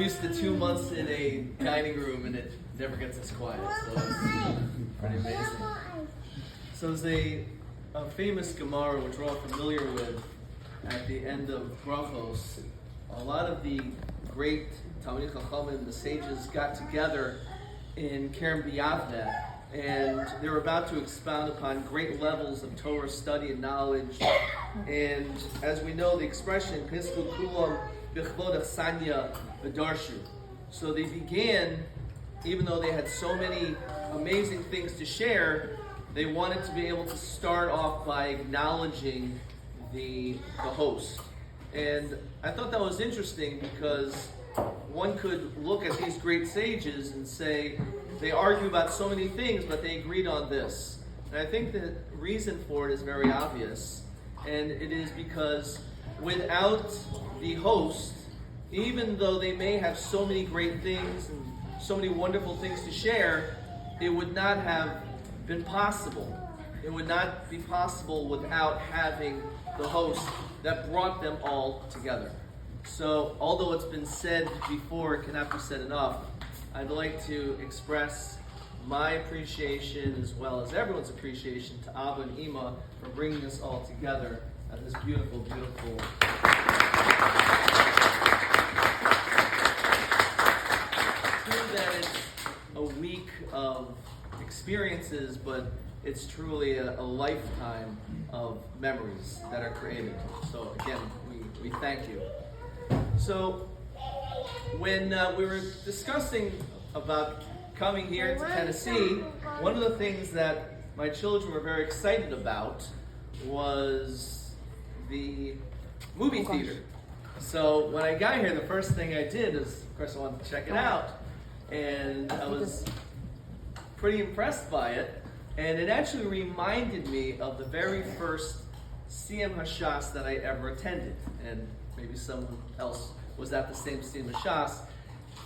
used to 2 months in a dining room and it never gets this quiet, so it's pretty amazing. So there's a famous Gemara, which we're all familiar with, at the end of Brachos. A lot of the great Talmidei Chachamim, the sages, got together in Kerem B'Yavneh, and they were about to expound upon great levels of Torah study and knowledge. And as we know, the expression Pisku Kulam B'Chvod Achsanya V'Darshu. So they began, even though they had so many amazing things to share, they wanted to be able to start off by acknowledging the host. And I thought that was interesting because one could look at these great sages and say they argue about so many things, but they agreed on this. And I think the reason for it is very obvious, and it is because without the host, even though they may have so many great things and so many wonderful things to share, it would not have been possible. It would not be possible without having the host that brought them all together. So, although it's been said before, it cannot be said enough, I'd like to express my appreciation as well as everyone's appreciation to Abba and Ima for bringing us all together at this beautiful, beautiful. True that it's a week of experiences, but it's truly a lifetime of memories that are created. So again, we thank you. So when we were discussing about coming here to Tennessee, one of the things that my children were very excited about was the movie theater. So when I got here, the first thing I did is, of course, I wanted to check it out. And I was pretty impressed by it. And it actually reminded me of the very first Siyum HaShas that I ever attended. And maybe someone else was at the same Siyum HaShas.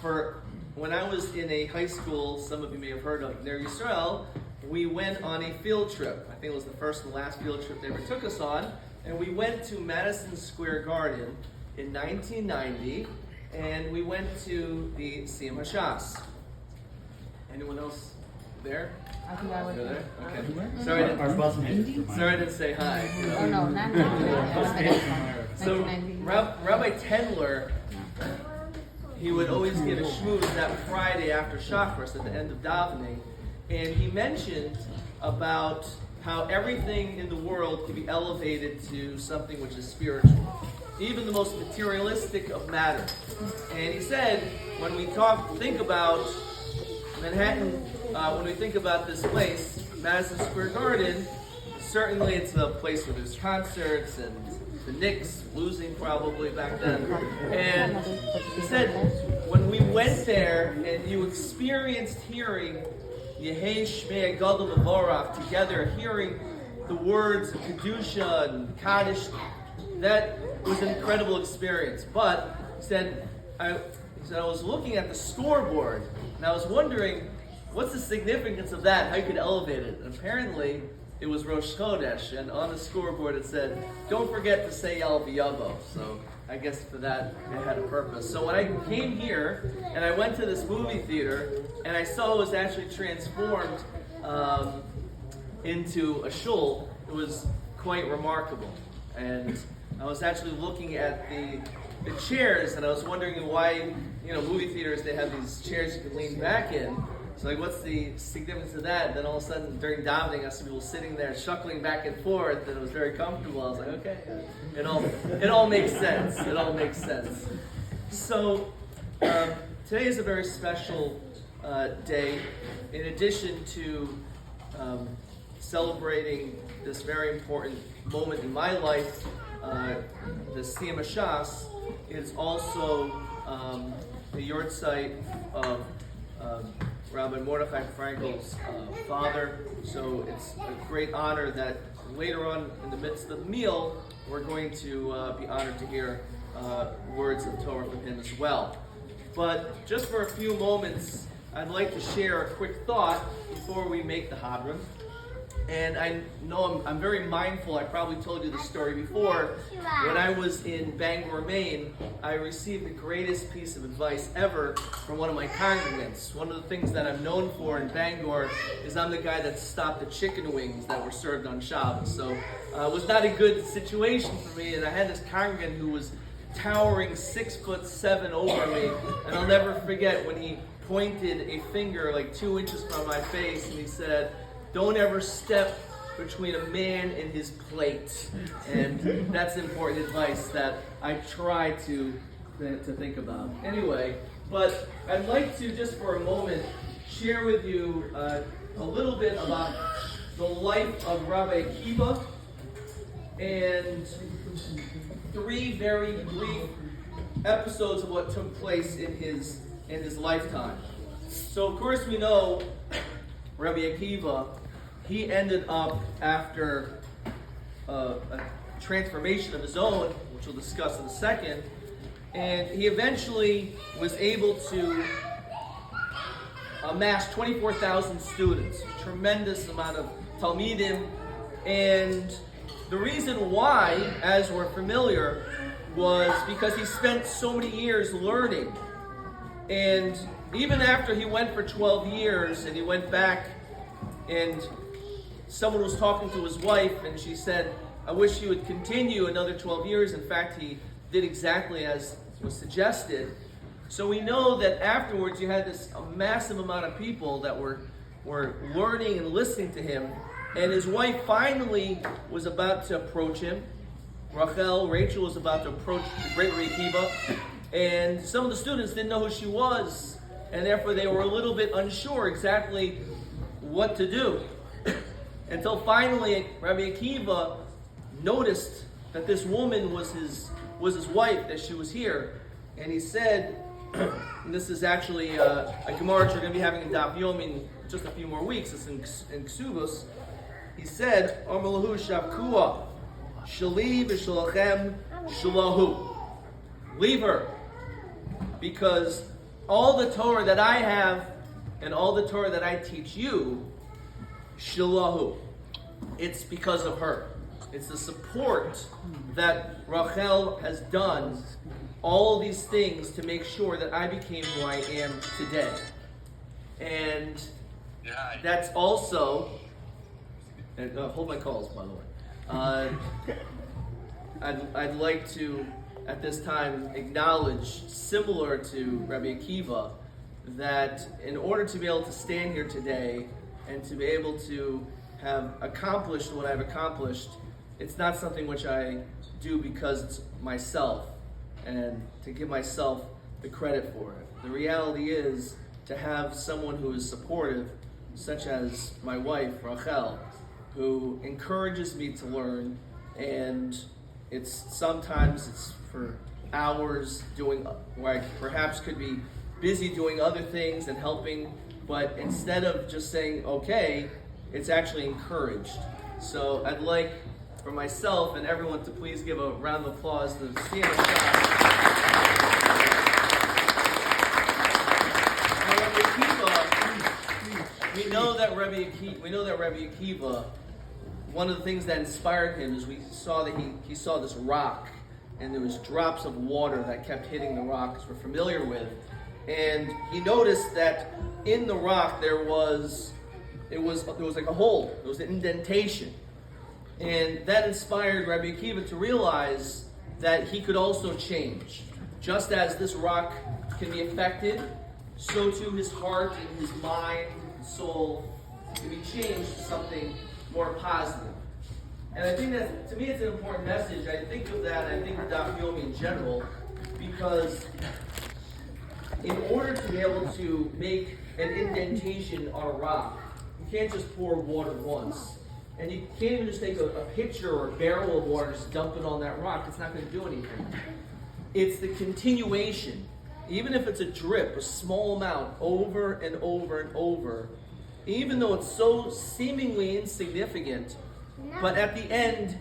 For when I was in a high school, some of you may have heard of Ner Yisrael, we went on a field trip. I think it was the first and last field trip they ever took us on. And we went to Madison Square Garden in 1990, and we went to the Siyum HaShas. Anyone else there? I think I was there. Okay. Sorry I didn't say hi. Oh no, not now. So Rabbi Tendler, he would always give a shmooze that Friday after Shacharis at the end of davening, and he mentioned about how everything in the world can be elevated to something which is spiritual, even the most materialistic of matter. And he said, when we think about Manhattan, when we think about this place, Madison Square Garden, certainly it's a place where there's concerts and the Knicks losing probably back then. And he said, when we went there and you experienced hearing Yehei Shmei Gadol Mevorach together, hearing the words of Kedusha and Kaddish, that was an incredible experience. But he said, I was looking at the scoreboard and I was wondering, what's the significance of that? How you could elevate it? And apparently, it was Rosh Chodesh, and on the scoreboard it said, don't forget to say Yal V'Yavo. So I guess for that it had a purpose. So when I came here, and I went to this movie theater, and I saw it was actually transformed into a shul, it was quite remarkable. And I was actually looking at the chairs, and I was wondering why, movie theaters, they have these chairs you can lean back in. So what's the significance of that? Then all of a sudden, during davening, I saw people sitting there shuckling back and forth, and it was very comfortable. I was like, okay, it all makes sense. It all makes sense. So today is a very special day. In addition to celebrating this very important moment in my life, the Siyum HaShas is also the yard site of Rabbi Mordechai Frankel's father. So it's a great honor that later on in the midst of the meal, we're going to be honored to hear words of Torah from him as well. But just for a few moments, I'd like to share a quick thought before we make the Hadron. And I know I'm very mindful, I probably told you this story before. When I was in Bangor, Maine, I received the greatest piece of advice ever from one of my congregants. One of the things that I'm known for in Bangor is I'm the guy that stopped the chicken wings that were served on Shabbos. So it was not a good situation for me, and I had this congregant who was towering 6'7" over me, and I'll never forget when he pointed a finger like 2 inches from my face, and he said, "Don't ever step between a man and his plate." And that's important advice that I try to think about. Anyway, but I'd like to just for a moment share with you a little bit about the life of Rabbi Akiva and 3 very brief episodes of what took place in his lifetime. So of course we know Rabbi Akiva, he ended up after a transformation of his own, which we'll discuss in a second, and he eventually was able to amass 24,000 students, a tremendous amount of Talmidim, and the reason why, as we're familiar, was because he spent so many years learning. And even after he went for 12 years and he went back, and someone was talking to his wife and she said, "I wish he would continue another 12 years. In fact, he did exactly as was suggested. So we know that afterwards you had this massive amount of people that were learning and listening to him. And his wife finally was about to approach him. Rachel was about to approach the great Rabbi Akiva. And some of the students didn't know who she was. And therefore they were a little bit unsure exactly what to do. Until finally Rabbi Akiva noticed that this woman was his wife, that she was here. And he said, and this is actually a Gemara which we're going to be having in Daf Yomi in just a few more weeks. It's in Ksubos. He said, "Amalahu shavkua, shali v'shalachem shalahu." Leave her, because all the Torah that I have and all the Torah that I teach you, shalahu. It's because of her. It's the support that Rachel has done, all these things to make sure that I became who I am today. And that's also, and hold my calls, by the way. I'd like to, at this time, acknowledge, similar to Rabbi Akiva, that in order to be able to stand here today and to be able to have accomplished what I've accomplished, it's not something which I do because it's myself and to give myself the credit for it. The reality is to have someone who is supportive, such as my wife, Rachel, who encourages me to learn, and sometimes it's for hours doing, where I perhaps could be busy doing other things and helping, but instead of just saying, okay, it's actually encouraged. So I'd like for myself and everyone to please give a round of applause to Siyum HaShas. We know that Rabbi Akiva, one of the things that inspired him is we saw that he saw this rock, and there was drops of water that kept hitting the rock, as we're familiar with. And he noticed that in the rock there was like a hole, there was an indentation. And that inspired Rabbi Akiva to realize that he could also change. Just as this rock can be affected, so too his heart and his mind and soul can be changed to something more positive. And I think that, to me, it's an important message. I think of that, and I think of Daf Yomi in general, because in order to be able to make an indentation on a rock, you can't just pour water once. And you can't even just take a pitcher or a barrel of water and just dump it on that rock. It's not going to do anything. It's the continuation. Even if it's a drip, a small amount, over and over and over, even though it's so seemingly insignificant, but at the end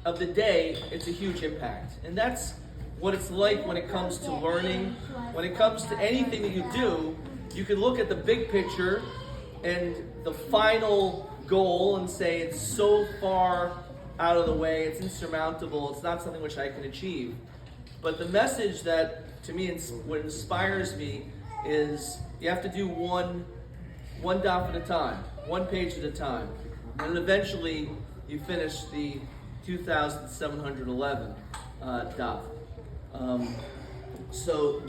of the day, it's a huge impact. And that's what it's like when it comes to learning. When it comes to anything that you do, you can look at the big picture and the final goal and say it's so far out of the way, it's insurmountable, it's not something which I can achieve. But the message that, to me, what inspires me is you have to do one daf at a time, one page at a time. And then eventually you finish the 2,711 daf. So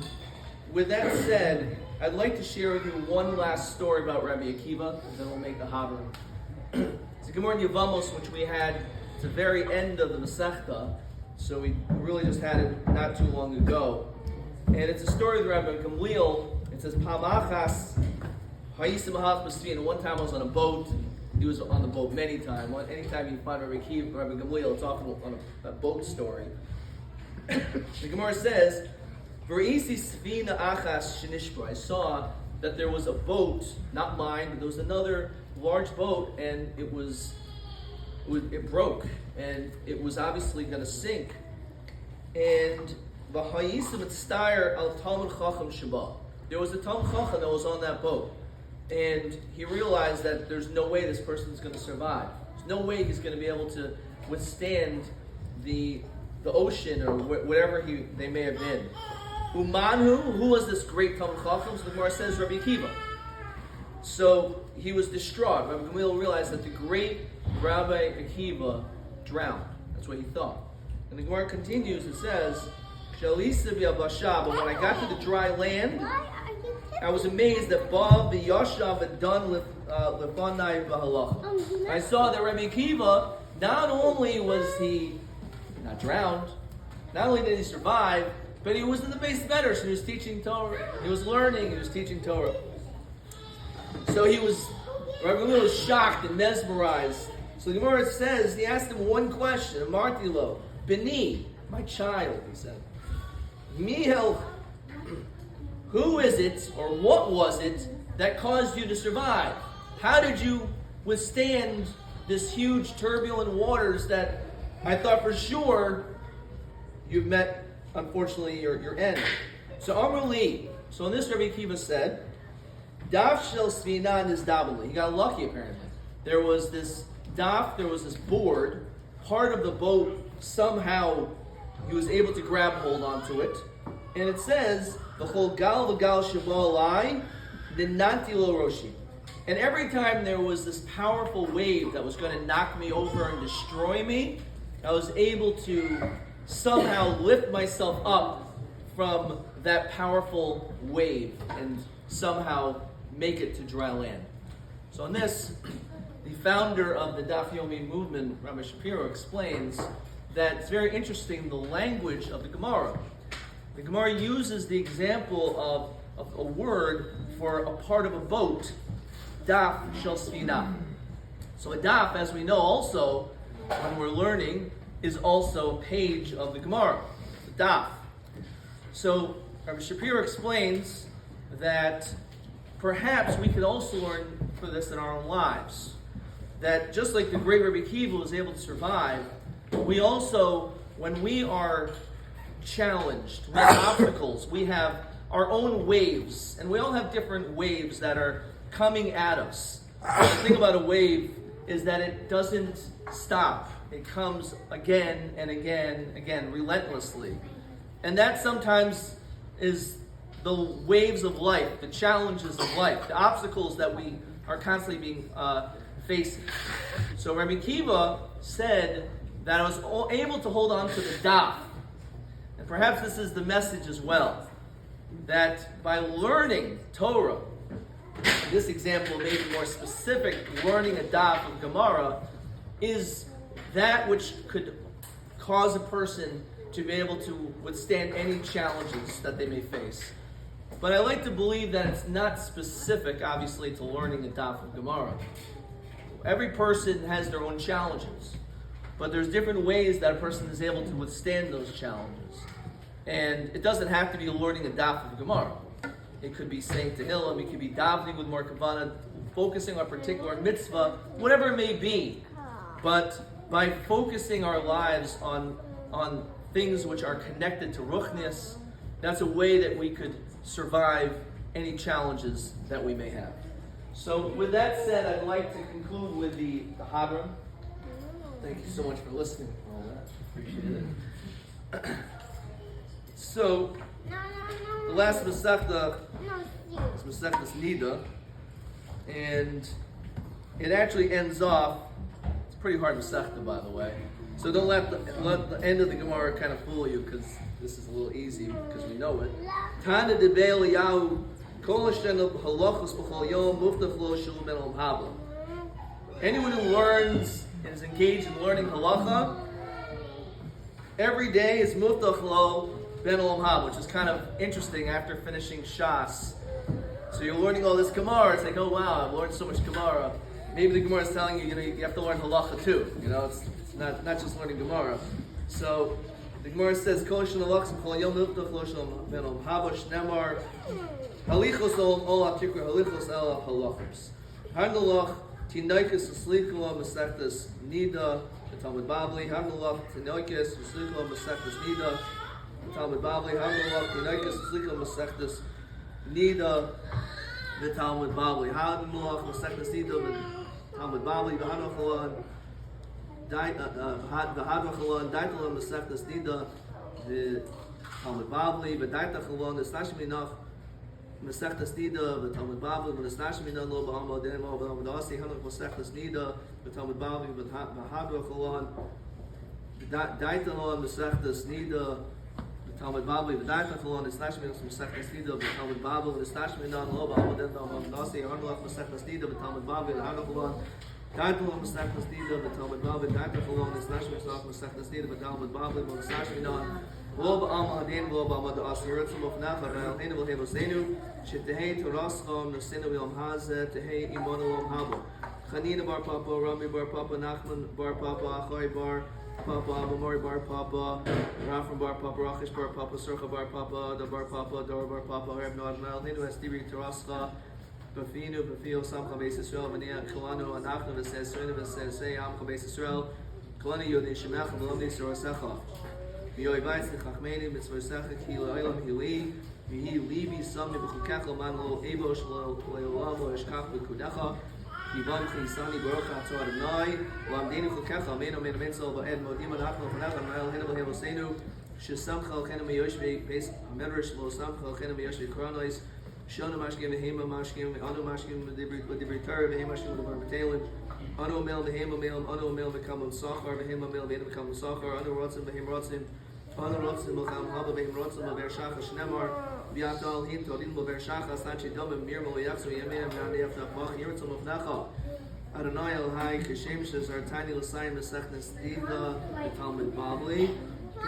with that said, I'd like to share with you one last story about Rabbi Akiva, and then we'll make the Haber. It's a Gemara in Yevamos, which we had at the very end of the Masechta, so we really just had it not too long ago. And it's a story of Rabbi Gamliel. It says, Pam achas, ha'isim ha'ach b'svin. One time I was on a boat. He was on the boat many times. Anytime you find Rabbi Gamliel, it's often on a boat story. The Gemara says, V'reisi svina achas shenishba. I saw that there was a boat, not mine, but there was another large boat, and it broke, and it was obviously going to sink. And v'hayisim etstayer al talmud chacham sheba. There was a talmud chacham that was on that boat, and he realized that there's no way this person's going to survive. There's no way he's going to be able to withstand the ocean or whatever they may have been. Umanhu, who was this great talmud chacham? So the Gemara says Rabbi Akiva. So he was distraught. Rabbi Gamliel realized that the great Rabbi Akiva drowned. That's what he thought. And the Gemara continues, it says, Shalisa b'yabasha, but when I got to the dry land, I was amazed that Ba v'yashav had done lefanai v'halach. I saw that Rabbi Akiva, not only was he not drowned, not only did he survive, but he was in the base better, so he was teaching Torah. He was learning, he was teaching Torah. So Rabbi Gamliel was shocked and mesmerized. So the Gemara says, he asked him one question, Martilo, Beni, my child, he said. Mihel, who is it, or what was it, that caused you to survive? How did you withstand this huge turbulent waters that I thought for sure you've met, unfortunately, your end? So Amruli, so in this Rabbi Akiva said, Daf shel svinan is dabali. He got lucky apparently. There was this board, part of the boat, somehow he was able to grab hold onto it. And it says, V'chol gal v'gal sheba alai, ninanti lo roshi. And every time there was this powerful wave that was going to knock me over and destroy me, I was able to somehow lift myself up from that powerful wave and somehow make it to dry land. So in this, the founder of the Daf Yomi movement, Rabbi Shapiro, explains that it's very interesting, the language of the Gemara. The Gemara uses the example of a word for a part of a boat, daf shel sfina. So a daf, as we know also, when we're learning, is also a page of the Gemara, the daf. So Rabbi Shapiro explains that perhaps we could also learn for this in our own lives. That just like the great Rabbi Akiva was able to survive, we also, when we are challenged, we have obstacles, we have our own waves, and we all have different waves that are coming at us. The thing about a wave is that it doesn't stop. It comes again and again, relentlessly. And that sometimes is the waves of life, the challenges of life, the obstacles that we are constantly being facing. So Rabbi Akiva said that I was able to hold on to the daf. And perhaps this is the message as well, that by learning Torah, in this example may be more specific, learning a daf of Gemara, is that which could cause a person to be able to withstand any challenges that they may face. But I like to believe that it's not specific, obviously, to learning a daf of Gemara. Every person has their own challenges, but there's different ways that a person is able to withstand those challenges. And it doesn't have to be learning a daf of Gemara. It could be saying Tehillim, it could be davening with more kavanah, focusing on a particular mitzvah, whatever it may be. But by focusing our lives on things which are connected to ruchnius, that's a way that we could survive any challenges that we may have. So with that said, I'd like to conclude with the Hadron. Thank you so much for listening to all that. Appreciate it. So, the last Masechta is Masechtas Nida, and it actually ends off. It's pretty hard Masechta, by the way. So don't let the end of the Gemara kind of fool you, because this is a little easy because we know it. Tana de Be'eliyahu kol hashenu halachos b'chol yom muftach lo shalom ben olam haba. Anyone who learns and is engaged in learning halacha, every day is muftach lo ben olam haba, which is kind of interesting after finishing HaShas. So you're learning all this Gemara. It's like, oh wow, I've learned so much Gemara. Maybe the Gemara is telling you, you have to learn halacha too. It's not just learning Gemara. So the Gemara says, Kol shen halachos b'chol yom muftach lo shalom ben olam haba shnemar halichos ol atikra halichos el halachos. Hangalach tinoikis v'slichula Masechtas Nida v'Talmud Bavli. Hangalach tinoikis v'slichula Masechtas Nida v'Talmud Bavli. Hangalach tinoikis v'slichula Masechtas Nida v'Talmud Bavli. Hangalach Masechtas Nida v'Talmud Bavli. V'Hanochalon v'Hanochalon Daitalam Masechtas Nida v'Talmud Bavli. V'Daitachalon Esnashminach Masechtas Nida v'Talmud Bavli v'Nesnashminan lo b'Amad Demo v'Amad Hanach Masechtas Nida v'Talmud Bavli v'Hadrachalon Daitalon Masechtas Nida v'Talmud Bavli v'Daitachalon Esnashminan Masechtas Nida v'Talmud Bavli v'Nesnashminan lo b'Amad Demo Hanach Masechtas Nida v'Talmud Bavli v'Hadrachalon Daitalon Masechtas Nida v'Talmud Bavli Daitachalon Esnashminan Masechtas Nida v'Talmud Bavli v'Nesnashminan lo b'Amad Demo lo b'Amad Asi Ritzum Ofnacha v'Alheinu v'Hevosenu Shetehei Toraschom Nasenu Yom Hazeh Tehei Imonu Yom Haba Chanina bar Papa Rami bar Papa Nachman bar Papa Achai bar Papa Abamori bar Papa Rafram bar Papa Rachish bar Papa Surcha bar Papa Da bar Papa Dor bar Papa Reb Noad Alheinu Estiri Torascha Bafinu Bafio Samcha Beis Yisrael V'Nia Chalanu Anachnu V'Sei V'Sei Amcha Beis Yisrael Chalanu Yodei Shemecha V'Lomdei Sorosecha V'Yoi Vayz L'Chachmeni Mitzvosecha Ki L'Olam Hili V'Hi Libi Samni B'Chukecha Man Lo Ebosh L'Olam Lo Eshkach B'Kudecha Yivam Chisani Baruch Atzor Adonai L'Amdenu Chukecha Meno Men Menzel V'Ed Modim Anachnu V'Necha Ma'el Hinu V'Hevosenu Shesamcha L'Chenu Meyoshvei Beis Medrash Lo Samcha L'Chenu Meyoshvei Koronois Shona Mashkim V'Hema Mashkim Anu Mashkim V'Dibri Torah V'Hem Mashkim V'Bar B'Talin Anu Mel V'Hema Mel Anu Mel V'Kamam Sachar V'Hema Mel V'Hema Sachar Anu Rotzim V'Hem Rotzim Anu Rotzim V'Cham Haba V'Hem Rotzim V'Ber Shacha Shnemar V'Yatal Him Todim V'Ber Shacha Sanchi Domim Mirmo V'Yachsu Yemenim V'Ani Yafnach Bach Yirtzim V'Fnacha Adonai Elhai Kishem Shazar Tiny L'Sayim V'Sechnes Nida V'Talmud Bavli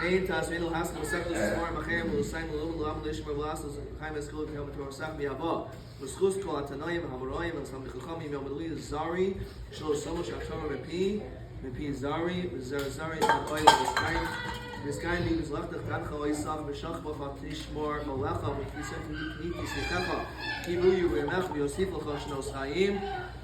Kein Tasvinu Haskel V'Sechnes Zmor Machem V'Lusayim V'Lum L'Am L'Ishmer V'Lasas Chaim Eskul V'Yom Torah Sach V'Yavah V'Schus Kol Atanoim V'Hamoroim V'Sam V'Chachamim Yom L'Li Zari Shlo Somo Shachtorah V'Pi Zari Zari V'Oil V'Skayin Li V'Zlachtach Gadcha V'Yisach V'Shach B'Cha Tishmor Molecha V'Kisef V'Kis V'Kecha Kivu V'Yemech V'Yosif L'Cha Shnos Chaim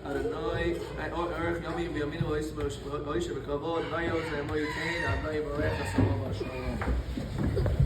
Adonai Erech Yomim V'Yaminu V'Yisach V'Kavod V'Yos V'Yamoi Kain Adonai V'Yech V'Salom V'Shalom